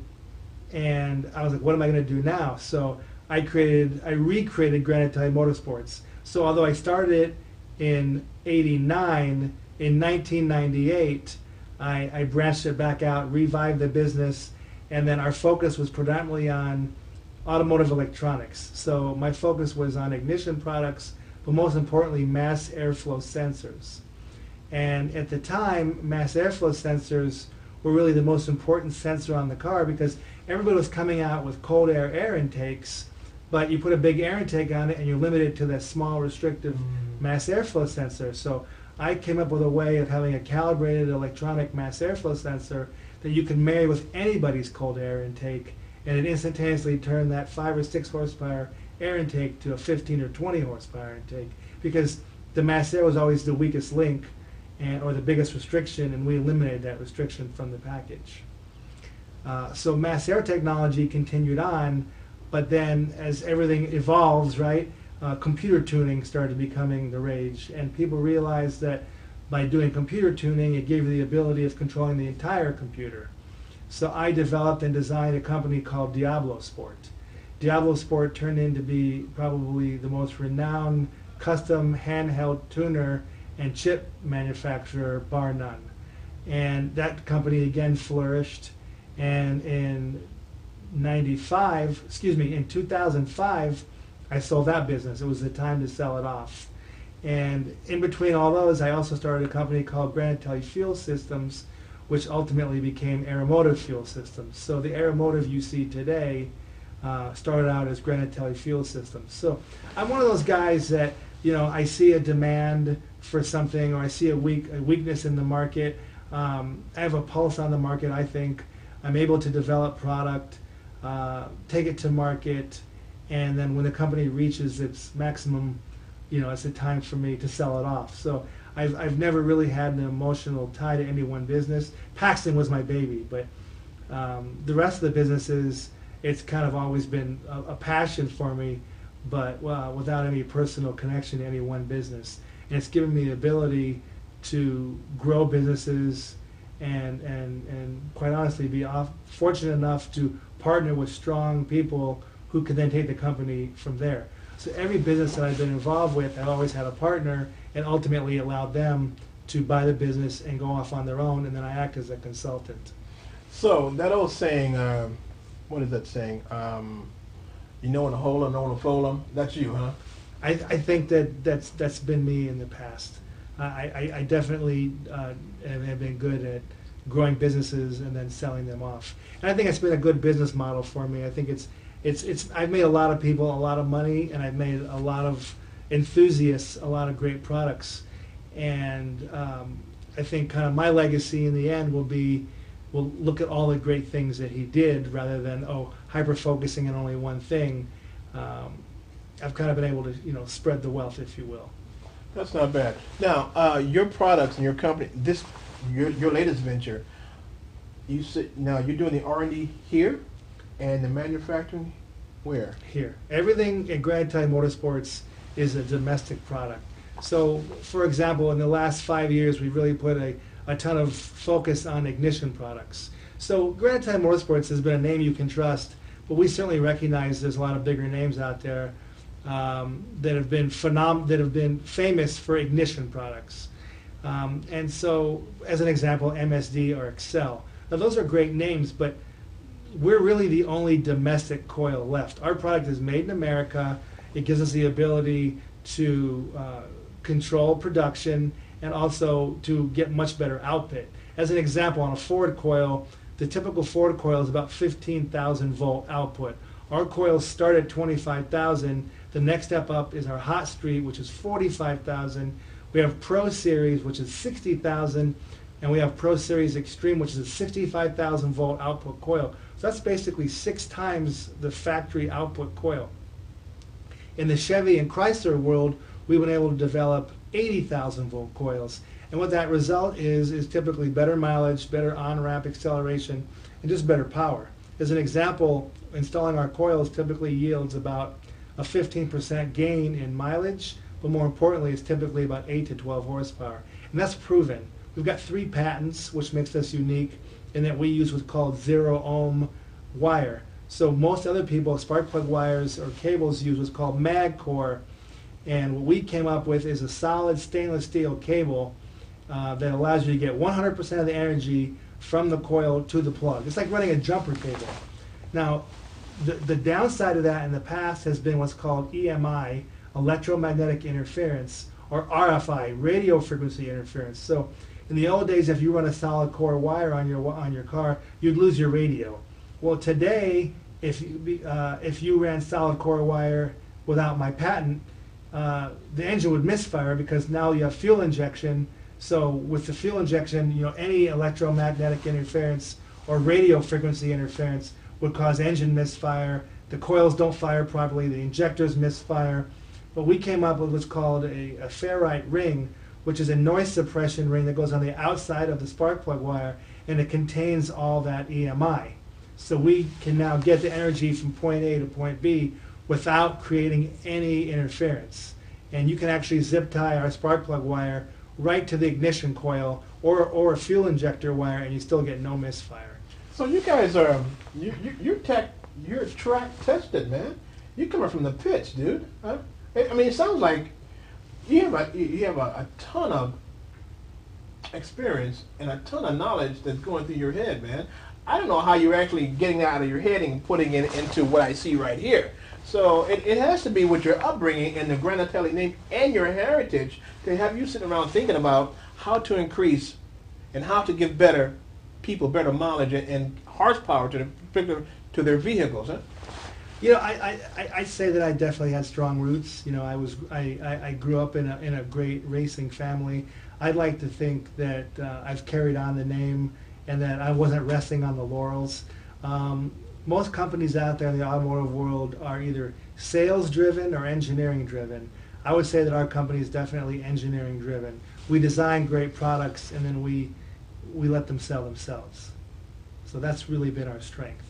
and I was like, what am I going to do now? So I recreated Granatelli Motorsports. So although I started it in '89, in 1998, I branched it back out, revived the business, and then our focus was predominantly on automotive electronics. So my focus was on ignition products, but most importantly, mass airflow sensors. And at the time, mass airflow sensors were really the most important sensor on the car because everybody was coming out with cold air intakes, but you put a big air intake on it and you're limited to that small restrictive mass airflow sensor. So I came up with a way of having a calibrated electronic mass airflow sensor that you can marry with anybody's cold air intake, and it instantaneously turned that 5 or 6 horsepower air intake to a 15 or 20 horsepower intake, because the mass air was always the weakest link or the biggest restriction, and we eliminated that restriction from the package. So mass air technology continued on, but then as everything evolves, right, computer tuning started becoming the rage, and people realized that by doing computer tuning, it gave you the ability of controlling the entire computer. So I developed and designed a company called Diablo Sport. Diablo Sport turned into be probably the most renowned custom handheld tuner and chip manufacturer, bar none. And that company again flourished, and in 2005, I sold that business. It was the time to sell it off. And in between all those, I also started a company called Granatelli Fuel Systems, which ultimately became Aeromotive Fuel Systems. So the Aeromotive you see today started out as Granatelli Fuel Systems. So I'm one of those guys that, I see a demand for something, or I see a weakness in the market. I have a pulse on the market, I think. I'm able to develop product, take it to market, and then when the company reaches its maximum, it's a time for me to sell it off. So I've never really had an emotional tie to any one business. Paxton was my baby, but the rest of the businesses, it's kind of always been a passion for me, but without any personal connection to any one business. And it's given me the ability to grow businesses and quite honestly be fortunate enough to partner with strong people who can then take the company from there. So every business that I've been involved with, I've always had a partner and ultimately allowed them to buy the business and go off on their own, and then I act as a consultant. So that old saying, what is that saying? You know in a hole and know in a fold 'em. That's you, huh? I think that's been me in the past. I definitely have been good at growing businesses and then selling them off. And I think it's been a good business model for me. I think I've made a lot of people a lot of money, and I've made a lot of enthusiasts a lot of great products. And I think kind of my legacy in the end will be, we'll look at all the great things that he did rather than hyper-focusing on only one thing. I've kind of been able to spread the wealth, if you will. That's not bad. Now, your products and your company, your latest venture, now you're doing the R&D here and the manufacturing where? Here. Everything at Grand Tide Motorsports is a domestic product. So, for example, in the last 5 years, we've really put a ton of focus on ignition products. So Grand Tide Motorsports has been a name you can trust, but we certainly recognize there's a lot of bigger names out there that have been famous for ignition products. And so, as an example, MSD or Excel. Now, those are great names, but we're really the only domestic coil left. Our product is made in America. It gives us the ability to control production and also to get much better output. As an example, on a Ford coil, the typical Ford coil is about 15,000 volt output. Our coils start at 25,000. The next step up is our Hot Street, which is 45,000. We have Pro Series, which is 60,000, and we have Pro Series Extreme, which is a 65,000 volt output coil. So that's basically 6 times the factory output coil. In the Chevy and Chrysler world, we've been able to develop 80,000 volt coils. And what that result is typically better mileage, better on-ramp acceleration, and just better power. As an example, installing our coils typically yields about a 15% gain in mileage, but more importantly, it's typically about 8 to 12 horsepower. And that's proven. We've got 3 patents, which makes us unique in that we use what's called 0 ohm wire. So most other people, spark plug wires or cables, use what's called mag core. And what we came up with is a solid stainless steel cable that allows you to get 100% of the energy from the coil to the plug. It's like running a jumper cable. Now, the downside of that in the past has been what's called EMI, electromagnetic interference, or RFI, radio frequency interference. So in the old days, if you run a solid core wire on your car, you'd lose your radio. Well, today, if you ran solid core wire without my patent, the engine would misfire because now you have fuel injection. So with the fuel injection, any electromagnetic interference or radio frequency interference would cause engine misfire. The coils don't fire properly. The injectors misfire. But we came up with what's called a ferrite ring, which is a noise suppression ring that goes on the outside of the spark plug wire, and it contains all that EMI. So we can now get the energy from point A to point B without creating any interference. And you can actually zip tie our spark plug wire right to the ignition coil or a fuel injector wire, and you still get no misfire. So you guys are you're track tested, man. You coming from the pits, dude. I mean, it sounds like you have a ton of experience and a ton of knowledge that's going through your head, man. I don't know how you're actually getting out of your head and putting it into what I see right here. So it has to be with your upbringing and the Granatelli name and your heritage to have you sitting around thinking about how to increase and how to give people better mileage and horsepower to their vehicles, huh? I say that I definitely had strong roots. I grew up in a great racing family. I'd like to think that I've carried on the name and that I wasn't resting on the laurels. Most companies out there in the automotive world are either sales driven or engineering driven. I would say that our company is definitely engineering driven. we design great products and then we let them sell themselves. So that's really been our strength.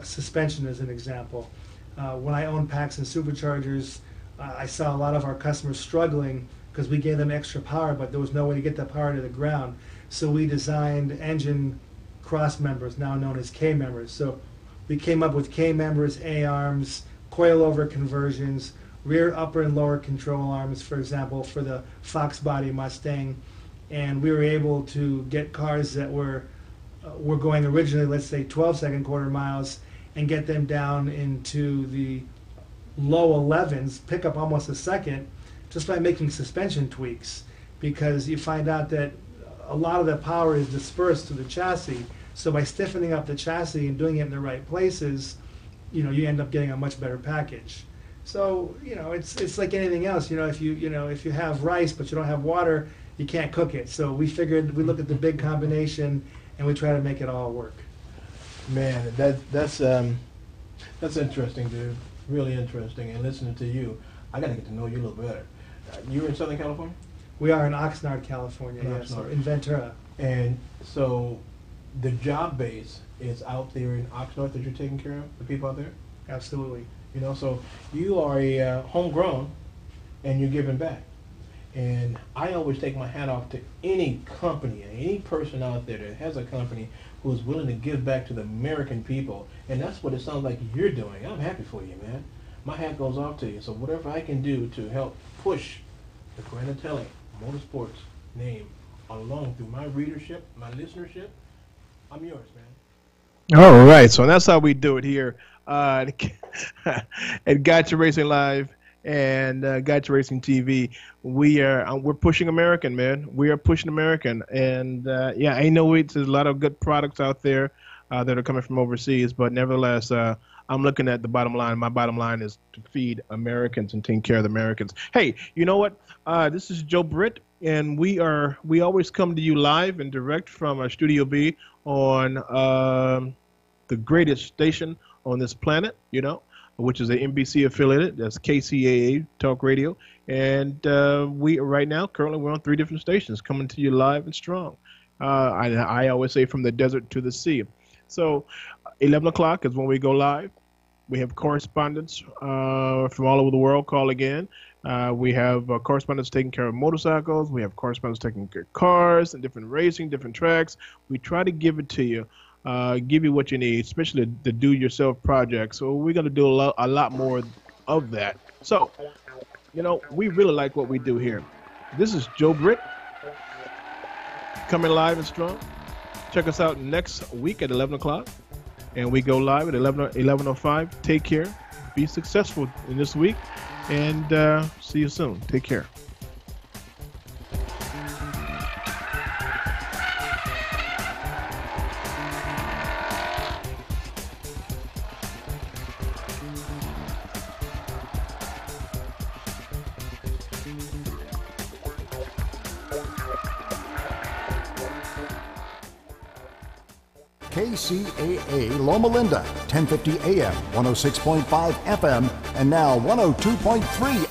Suspension is an example. When I owned Paxson Superchargers, I saw a lot of our customers struggling because we gave them extra power, but there was no way to get that power to the ground. So we designed engine cross members, now known as K members. So we came up with K members, A-arms, coilover conversions, rear upper and lower control arms, for example, for the Fox body Mustang. And we were able to get cars that were going originally, let's say, 12-second quarter miles, and get them down into the low 11s, pick up almost a second, just by making suspension tweaks. Because you find out that a lot of the power is dispersed to the chassis. So by stiffening up the chassis and doing it in the right places, you end up getting a much better package. So it's like anything else. If you have rice but you don't have water, you can't cook it. So we look at the big combination and we try to make it all work. Man, that's interesting, dude. Really interesting. And listening to you, I got to get to know you a little better. You're in Southern California? We are in Oxnard, California. Yes, in Ventura. And so the job base is out there in Oxnard that you're taking care of, the people out there? Absolutely. So you are a homegrown and you're giving back. And I always take my hat off to any company, any person out there that has a company who is willing to give back to the American people. And that's what it sounds like you're doing. I'm happy for you, man. My hat goes off to you. So whatever I can do to help push the Granatelli Motorsports name along through my readership, my listenership, I'm yours, man. All right, so that's how we do it here at Gotcha Racing Live and Gotcha Racing TV. We're pushing American, man. We are pushing American, and I know there's a lot of good products out there that are coming from overseas, but nevertheless, I'm looking at the bottom line. My bottom line is to feed Americans and take care of the Americans. Hey, you know what? This is Joe Britt, and we always come to you live and direct from our Studio B on the greatest station on this planet, which is an NBC affiliated. That's KCAA Talk Radio. And currently we're on 3 different stations coming to you live and strong. I always say from the desert to the sea. So 11 o'clock is when we go live. We have correspondents from all over the world calling in. We have correspondents taking care of motorcycles. We have correspondents taking care of cars and different racing, different tracks. We try to give it to you, give you what you need, especially the do-yourself projects. So we're going to do a lot more of that. So, we really like what we do here. This is Joe Britt coming live and strong. Check us out next week at 11 o'clock. And we go live at 11:05. Take care. Be successful in this week. And see you soon. Take care. KCAA Loma Linda, 1050 AM, 106.5 FM, and now 102.3